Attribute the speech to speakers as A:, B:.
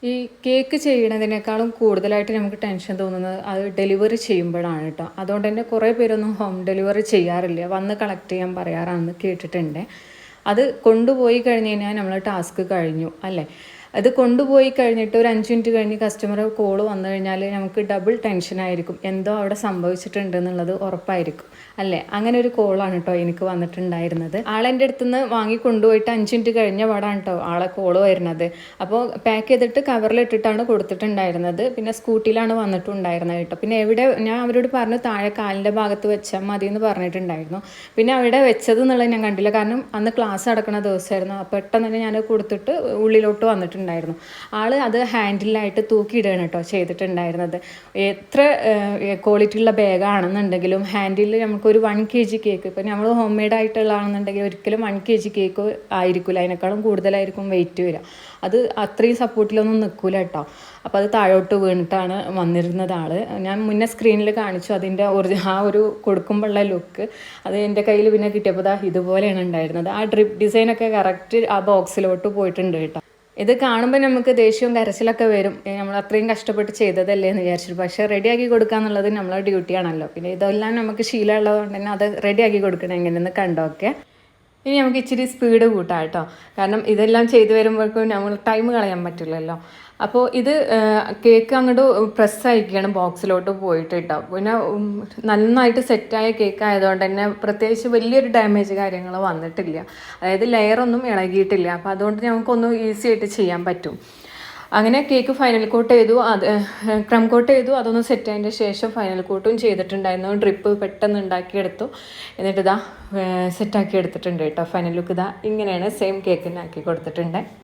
A: ഈ കേക്ക് ചെയ്യണതിനേക്കാളും കൂടുതലായിട്ട് നമുക്ക് ടെൻഷൻ തോന്നുന്നത് അത് ഡെലിവറി ചെയ്യുമ്പോഴാണ് കേട്ടോ. അതുകൊണ്ട് തന്നെ കുറേ പേരൊന്നും ഹോം ഡെലിവറി ചെയ്യാറില്ല, വന്ന് കളക്ട് ചെയ്യാൻ പറയാറാണെന്ന് കേട്ടിട്ടുണ്ട്. അത് കൊണ്ടുപോയി കഴിഞ്ഞ് കഴിഞ്ഞാൽ നമ്മൾ ടാസ്ക് കഴിഞ്ഞു അല്ലേ. അത് കൊണ്ടുപോയി കഴിഞ്ഞിട്ട് ഒരു 5 മിനിറ്റ് കഴിഞ്ഞ് കസ്റ്റമർ കോൾ വന്നു കഴിഞ്ഞാൽ നമുക്ക് ഡബിൾ ടെൻഷനായിരിക്കും, എന്തോ അവിടെ സംഭവിച്ചിട്ടുണ്ട് എന്നുള്ളത് ഉറപ്പായിരിക്കും അല്ലേ. അങ്ങനെ ഒരു കോളാണ് കേട്ടോ എനിക്ക് വന്നിട്ടുണ്ടായിരുന്നത്. ആളെൻ്റെ അടുത്ത് നിന്ന് വാങ്ങി കൊണ്ടുപോയിട്ട് 5 മിനിറ്റ് കഴിഞ്ഞ പാടാണ് കേട്ടോ ആളെ കോള് വരുന്നത്. അപ്പോൾ പാക്ക് ചെയ്തിട്ട് കവറിലിട്ടിട്ടാണ് കൊടുത്തിട്ടുണ്ടായിരുന്നത്. പിന്നെ സ്കൂട്ടിയിലാണ് വന്നിട്ടുണ്ടായിരുന്നത് കേട്ടോ. പിന്നെ എവിടെ ഞാൻ അവരോട് പറഞ്ഞു താഴെ കാലിൻ്റെ ഭാഗത്ത് വെച്ചാൽ മതി എന്ന് പറഞ്ഞിട്ടുണ്ടായിരുന്നു. പിന്നെ അവിടെ വെച്ചത് എന്നുള്ളത് ഞാൻ കണ്ടില്ല, കാരണം അന്ന് ക്ലാസ് നടക്കുന്ന ദിവസമായിരുന്നു. പെട്ടെന്ന് തന്നെ ഞാൻ കൊടുത്തിട്ട് ഉള്ളിലോട്ട് വന്നിട്ടുണ്ടായിരുന്നു. ആൾ അത് ഹാൻഡിലായിട്ട് തൂക്കിയിടുകയാണ് കേട്ടോ ചെയ്തിട്ടുണ്ടായിരുന്നത്. എത്ര ക്വാളിറ്റിയുള്ള ബാഗാണെന്നുണ്ടെങ്കിലും ഹാൻഡിൽ നമുക്കൊരു 1 kg കേക്ക്, ഇപ്പോൾ നമ്മൾ ഹോം മെയ്ഡ് ആയിട്ടുള്ളതാണെന്നുണ്ടെങ്കിൽ ഒരിക്കലും 1 kg കേക്ക് ആയിരിക്കില്ല, അതിനേക്കാളും കൂടുതലായിരിക്കും വെയിറ്റ് വരിക. അത് അത്രയും സപ്പോർട്ടിലൊന്നും നിൽക്കില്ല കേട്ടോ. അപ്പോൾ അത് താഴോട്ട് വീണിട്ടാണ് വന്നിരുന്നത് ആൾ. ഞാൻ മുന്നേ സ്ക്രീനിൽ കാണിച്ചു അതിൻ്റെ ആ ഒരു കൊടുക്കുമ്പോഴുള്ള ലുക്ക്. അത് എൻ്റെ കയ്യിൽ പിന്നെ കിട്ടിയപ്പോൾ ഇതുപോലെയാണ് ഉണ്ടായിരുന്നത്. ആ ഡ്രിപ്പ് ഡിസൈനൊക്കെ കറക്റ്റ് ആ ബോക്സിലോട്ട് പോയിട്ടുണ്ട് കേട്ടോ. ഇത് കാണുമ്പോൾ നമുക്ക് ദേഷ്യവും കരച്ചിലൊക്കെ വരും, നമ്മൾ അത്രയും കഷ്ടപ്പെട്ട് ചെയ്തതല്ലേ എന്ന് വിചാരിച്ചിട്ട്. പക്ഷേ റെഡിയാക്കി കൊടുക്കുക എന്നുള്ളത് നമ്മളെ ഡ്യൂട്ടിയാണല്ലോ. പിന്നെ ഇതെല്ലാം നമുക്ക് ശീലമുള്ളതുകൊണ്ട് തന്നെ അത് റെഡിയാക്കി കൊടുക്കണം എങ്ങനെയെന്ന് കണ്ടോക്കെ. ഇനി നമുക്ക് ഇച്ചിരി സ്പീഡ് കൂട്ടാം കേട്ടോ, കാരണം ഇതെല്ലാം ചെയ്തു വരുമ്പോഴേക്കും നമ്മൾ ടൈം കളയാൻ പറ്റില്ലല്ലോ. അപ്പോൾ ഇത് കേക്ക് അങ്ങോട്ട് പ്രസ് അയക്കുകയാണ് ബോക്സിലോട്ട് പോയിട്ട് കേട്ടോ. പിന്നെ നന്നായിട്ട് സെറ്റായ കേക്ക് ആയതുകൊണ്ട് തന്നെ പ്രത്യേകിച്ച് വലിയൊരു ഡാമേജ് കാര്യങ്ങൾ വന്നിട്ടില്ല, അതായത് ലെയറൊന്നും ഇളകിയിട്ടില്ല. അപ്പോൾ അതുകൊണ്ട് നമുക്കൊന്നും ഈസി ആയിട്ട് ചെയ്യാൻ പറ്റും. അങ്ങനെ കേക്ക് ഫൈനൽ കോട്ട് ചെയ്തു, അത് ക്രം കോട്ട് ചെയ്തു. അതൊന്ന് സെറ്റ് ആയതിൻ്റെ ശേഷം ഫൈനൽ കോട്ടും ചെയ്തിട്ടുണ്ടായിരുന്നു. ഡ്രിപ്പ് പെട്ടെന്ന് ഉണ്ടാക്കിയെടുത്തു. എന്നിട്ട് ഇതാ സെറ്റാക്കി എടുത്തിട്ടുണ്ട് കേട്ടോ. ഫൈനൽ ലുക്ക് ഇതാ ഇങ്ങനെയാണ്, സെയിം കേക്കിനാക്കി കൊടുത്തിട്ടുണ്ട്.